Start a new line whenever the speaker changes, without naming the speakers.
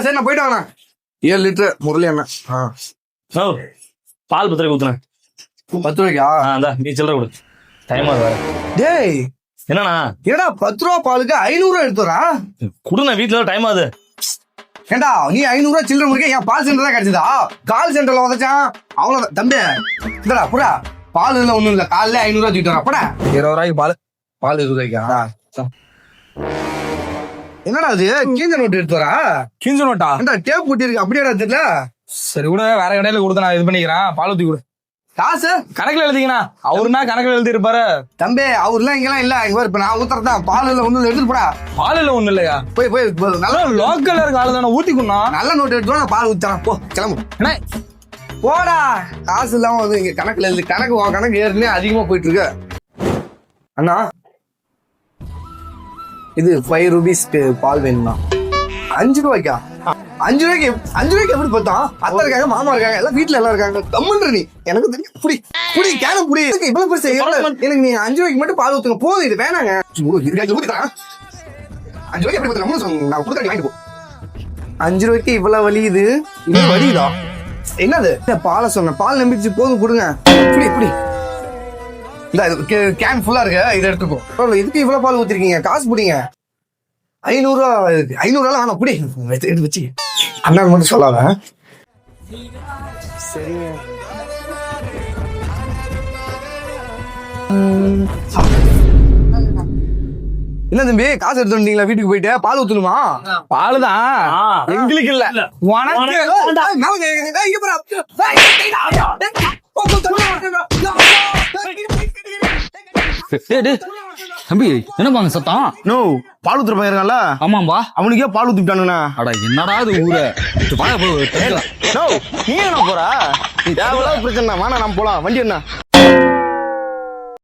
சரி நான் போயிட்டு வாங்கண்ணா. 7 லிட்டர் முரளி அண்ணன்.
பால் 10 ரூபாய்க்கு ஊத்துனேன்.
10 ரூபாய்க்கா?
நீ சில்லற கொடு. டைம் ஆகுது.
டேய்
என்னண்ணா?
ஏடா 10 ரூபா பாலுக்கு 500 ரூபா எடுத்துறா?
குடுண்ணா, வீட்டுல டைம் ஆகுது.
ஏண்டா நீ 500 ரூபா சில்லற முடிக்க என் பால் சென்டர் தான் கிடைச்சதா? கால் சென்டர்ல வந்தாச்சான் அவ்வளவு. தம்பி இந்தடா புறா, பால் இல்ல ஒண்ணும் இல்ல, காலைல 500 ரூபா தூக்கிட்டு வரா. போடா. 20 ரூபாய்க்கு பால். பால் 20 ரூபாய்க்கா? என்னடா அது கீஞ்ச நோட்டு எடுத்து வரா?
கிஞ்சு நோட்டா?
ஏண்டா டேப் போட்டி இருக்கு அப்படியேடா தெரியல.
சரி கூட வேற கடையில கொடுத்து நான் இது பண்ணிக்கிறேன். பால் ஊத்தி கொடு.
காசு
கணக்குல எழுதிங்கண்ணா. அவருனா கணக்குல எழுதி இருப்பாரு.
தம்பி அவர்லாம் இங்கெல்லாம் இல்ல. இப்ப நான் ஊத்துறதான். பால் இல்ல ஒண்ணும் எடுத்துட்டு போடா.
பால் இல்ல ஒண்ணு இல்லையா?
போய் போய்
நல்லா லோக்கல்ல இருக்க ஆளு தானே, ஊத்திக்கணும்.
நல்ல நோட்டு எடுத்து நான் பால் ஊத்துறேன். போ கிளம்பு.
அண்ணே
போடா. காசு இல்லாம வந்து இங்க கணக்குல எழுதி. கணக்கு ஏற்கனவே அதிகமா போயிட்டு இருக்கு. அண்ணா இது 5 ரூபீஸ்க்கு பால் வேணும்ண்ணா. 5 ரூபாய்க்கா? 5 ரூபாய்க்கு எப்படி பார்த்தோம்? அத்தை இருக்காங்க, மாமா இருக்காங்க, எல்லாம் வீட்டுல எல்லாம் இருக்காங்க. கம்முன்ற நீ. எனக்கு தெரியும். புடி புடி கேன புடி. இவ்வளவு பெருசு எனக்கு நீ 5 ரூபாய்க்கு மட்டும் பால் ஊத்துங்க போதும். இது வேணாங்க. 5 ரூபாய்க்கு எப்படி ஊத்துறேன் நான் கொடுத்தா வாங்கிட்டு போ. 5 ரூபாய்க்கு இவ்வளவு வலியுது. இன்னும் வலியுதா? என்னது பாலை சொன்ன? பால் நம்பிச்சு போதும் கொடுங்க. புடி புடி. இந்த கேன் ஃபுல்லா இருக்கு, இதை எடுத்துக்கோ. இதுக்கு இவ்வளவு பால் ஊத்திருக்கீங்க, காசு புடிங்க. 500 ரூபா இருக்கு. 500 ரூபா வேணாம், புடி எடுத்து வச்சு. அண்ணா மட்டும் சொல்லாத. சரிங்க. என்ன தம்பி காசு எடுத்து வந்தீங்களா? வீட்டுக்கு போயிட்டு பால் ஊத்தணுமா?
பால் தான் எங்களுக்கு இல்ல, உனக்கு.
தம்பி என்னப்பாங்க சத்தம்?
நோ பால் ஊத்துற பையன் இருக்கான்ல?
ஆமாம்பா.
அவனுக்கே பால் ஊத்திட்டானுங்கண்ணா.
அடா என்னடா இது ஊர.
நீ என்ன போற? பிரச்சனை வாங்க நம்ம போலாம். வண்டி என்ன?